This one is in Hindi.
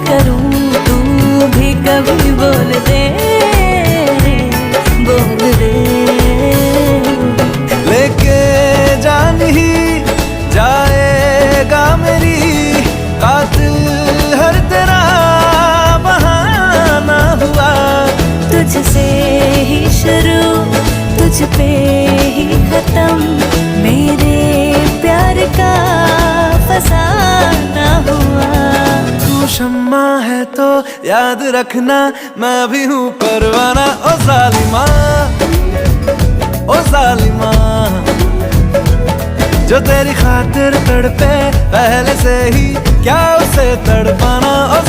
करूं तू भी कभी बोल दे, बोल दे। लेके जान ही जाएगा मेरी कातिल हर तेरा बहाना हुआ। तुझसे ही शुरू तुझ पे ही खत्म, मेरे प्यार का फसाना हुआ। तू शम्मा है तो याद रखना मैं भी हूँ परवाना। ओ जालिमा, ओ जालिमा, जो तेरी खातिर तड़पे पहले से ही क्या उसे तड़पाना। ओ